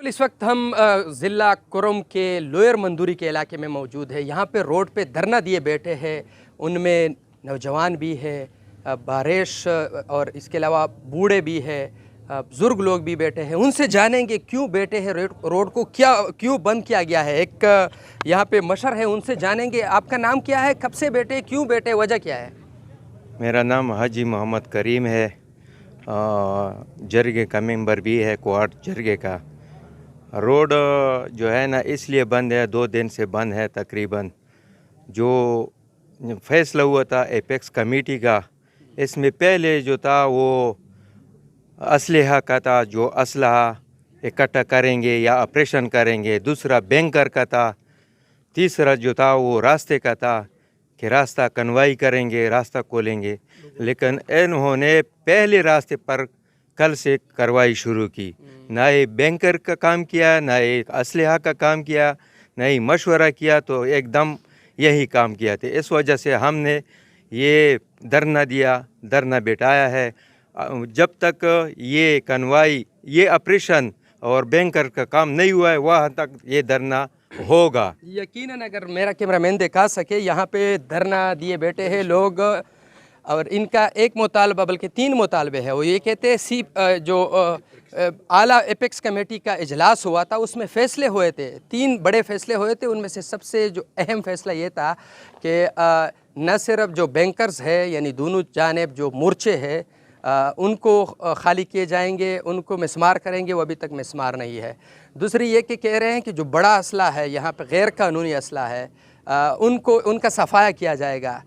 इस वक्त हम ज़िला कुरम के लोअर मंदूरी के इलाके में मौजूद है। यहाँ पे रोड पे धरना दिए बैठे हैं, उनमें नौजवान भी है, बारिश और इसके अलावा बूढ़े भी है, बुज़ुर्ग लोग भी बैठे हैं। उनसे जानेंगे क्यों बैठे हैं, रोड को क्यों बंद किया गया है। एक यहाँ पे मशर है, उनसे जानेंगे आपका नाम क्या है, कब से बैठे, क्यों बैठे, वजह क्या है। मेरा नाम हाजी मोहम्मद करीम है, जरगे का मेंबर भी है, क्वार्ट जरगे का। रोड जो है ना इसलिए बंद है, 2 दिन से बंद है तकरीबन। जो फैसला हुआ था एपेक्स कमेटी का, इसमें पहले जो था वो असलहा का था, जो असलहा इकट्ठा करेंगे या ऑपरेशन करेंगे। दूसरा बैंकर का था। तीसरा जो था वो रास्ते का था कि रास्ता कन्वाई करेंगे, रास्ता खोलेंगे। लेकिन इन्होंने पहले रास्ते पर कल से कार्रवाई शुरू की। ना ही बैंकर का काम किया, ना ही असलहा का काम किया, ना ही मशवरा किया, तो एकदम यही काम किया था। इस वजह से हमने ये धरना दिया, धरना बिठाया है। जब तक ये कन्वाई, ये ऑपरेशन और बैंकर का काम नहीं हुआ है, वहाँ तक ये धरना होगा। यकीनन अगर मेरा कैमरामैन दिखा सके, यहाँ पे धरना दिए बैठे हैं लोग और इनका एक मुतालबा बल्कि 3 मुतालबे हैं। वो ये कहते हैं जो आला एपेक्स कमेटी का इजलास हुआ था उसमें फ़ैसले हुए थे, 3 बड़े फ़ैसले हुए थे। उनमें से सबसे जो अहम फ़ैसला ये था कि न सिर्फ जो बैंकर्स है यानी दोनों जानिब जो मोर्चे है उनको खाली किए जाएंगे, उनको मिसमार करेंगे, वो अभी तक मिसमार नहीं है। दूसरी ये कि कह रहे हैं कि जो बड़ा असला है यहाँ पे गैर कानूनी असला है, उनका सफाया किया जाएगा।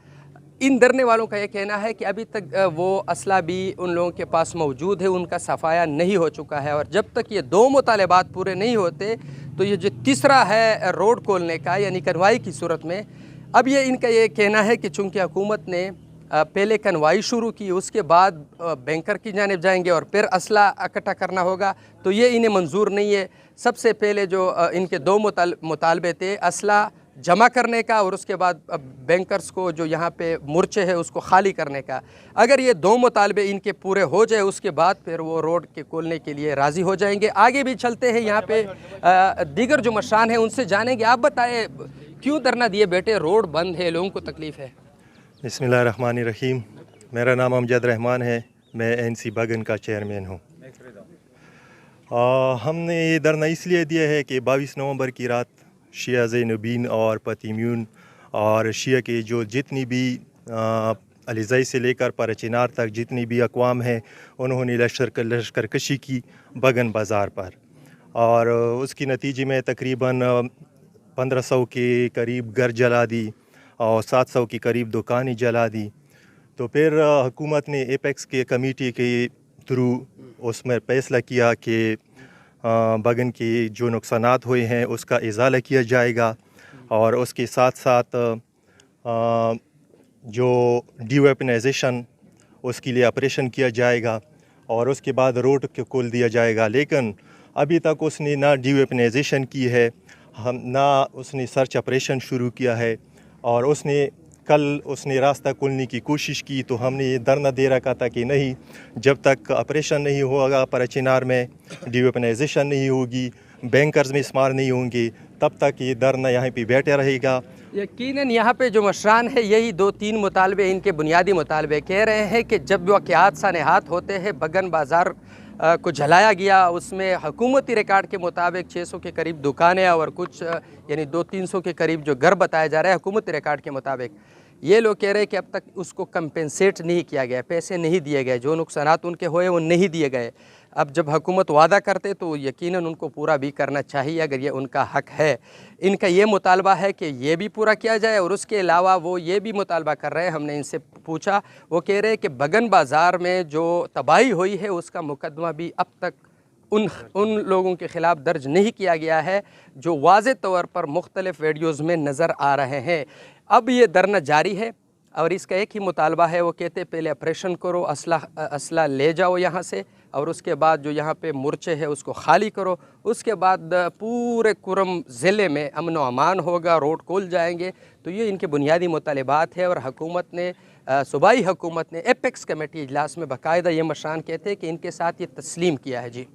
इन धरने वालों का ये कहना है कि अभी तक वो असला भी उन लोगों के पास मौजूद है, उनका सफाया नहीं हो चुका है। और जब तक ये 2 मुतालबात पूरे नहीं होते तो ये जो तीसरा है रोड खोलने का यानी कार्रवाई की सूरत में, अब ये इनका ये कहना है कि चूँकि हुकूमत ने पहले कन्वाई शुरू की, उसके बाद बैंकर की जानिब जाएंगे और फिर असला इकट्ठा करना होगा, तो ये इन्हें मंजूर नहीं है। सबसे पहले जो इनके 2 मुतालबे थे, असला जमा करने का और उसके बाद बैंकर्स को जो यहाँ पे मोर्चे है उसको खाली करने का। अगर ये 2 मुतालबे इनके पूरे हो जाए उसके बाद फिर वो रोड के खोलने के लिए राज़ी हो जाएंगे। आगे भी चलते हैं, यहाँ पे दीगर जो मशान हैं उनसे जानेंगे। आप बताएं क्यों धरना दिए बैठे, रोड बंद है, लोगों को तकलीफ़ है। बिस्मिल्लाहिर्रहमानिर्रहीम। मेरा नाम अमजद रहमान है, मैं एनसी बगन का चेयरमैन हूँ। हमने ये धरना इसलिए दिया है कि 22 नवंबर की रात शिया ज़ैनुबीन और पतीम्यून और शिया के जो जितनी भी अलीज़ई से लेकर परचिनार तक जितनी भी अक़वाम हैं, उन्होंने लश्कर कशी की बगन बाज़ार पर, और उसकी नतीजे में तकरीबन 1500 के करीब घर जला दी और 700 के करीब दुकानें जला दी। तो फिर हुकूमत ने एपेक्स के कमेटी के थ्रू उसमें फैसला किया कि बगन के जो नुकसानात हुए हैं उसका इज़ाला किया जाएगा, और उसके साथ साथ जो डीवेपनाइजेशन उसके लिए ऑपरेशन किया जाएगा और उसके बाद रोड को खोल दिया जाएगा। लेकिन अभी तक उसने ना डीवेपनाइजेशन की है, ना उसने सर्च ऑपरेशन शुरू किया है, और उसने रास्ता खोलने की कोशिश की। तो हमने ये धरना दे रखा था कि नहीं, जब तक ऑपरेशन नहीं होगा परचिनार में, डीवेपनाइजेशन नहीं होगी, बैंकर्स में इस्तेमाल नहीं होंगे, तब तक ये धरना यहाँ पे बैठा रहेगा। यकीनन यहाँ पे जो मशरान है यही 2-3 मुतालबे इनके बुनियादी मुतालबे कह रहे हैं कि जब वाक़यात सानेहात होते हैं, बगन बाज़ार को जलाया गया, उसमें हुकूमती रिकॉर्ड के मुताबिक 600 के करीब दुकानें और कुछ यानी 200-300 के करीब जो घर बताया जा रहा है हुकूमती रिकॉर्ड के मुताबिक। ये लोग कह रहे हैं कि अब तक उसको कंपेंसेट नहीं किया गया, पैसे नहीं दिए गए, जो नुकसानात उनके हुए वो नहीं दिए गए। अब जब हुकूमत वादा करते तो यकीनन उनको पूरा भी करना चाहिए अगर ये उनका हक़ है। इनका ये मुतालबा है कि ये भी पूरा किया जाए, और उसके अलावा वो ये भी मुतालबा कर रहे हैं, हमने इनसे पूछा, वो कह रहे हैं कि बगन बाज़ार में जो तबाही हुई है उसका मुकदमा भी अब तक उन लोगों के ख़िलाफ़ दर्ज नहीं किया गया है जो वाज़े तौर पर मुख्तलिफ़ वीडियोज़ में नज़र आ रहे हैं। अब ये धरना जारी है और इसका एक ही मुतालबा है, वो कहते पहले ऑपरेशन करो, असला ले जाओ यहाँ से, और उसके बाद जो यहाँ पे मोर्चे है उसको खाली करो, उसके बाद पूरे कुरम ज़िले में अमन व अमान होगा, रोड खोल जाएंगे। तो ये इनके बुनियादी मुतालबात है, और हुकूमत ने सूबाई हुकूमत ने एपेक्स कमेटी इजलास में बाकायदा ये मशान कहते हैं कि इनके साथ ये तस्लीम किया है। जी।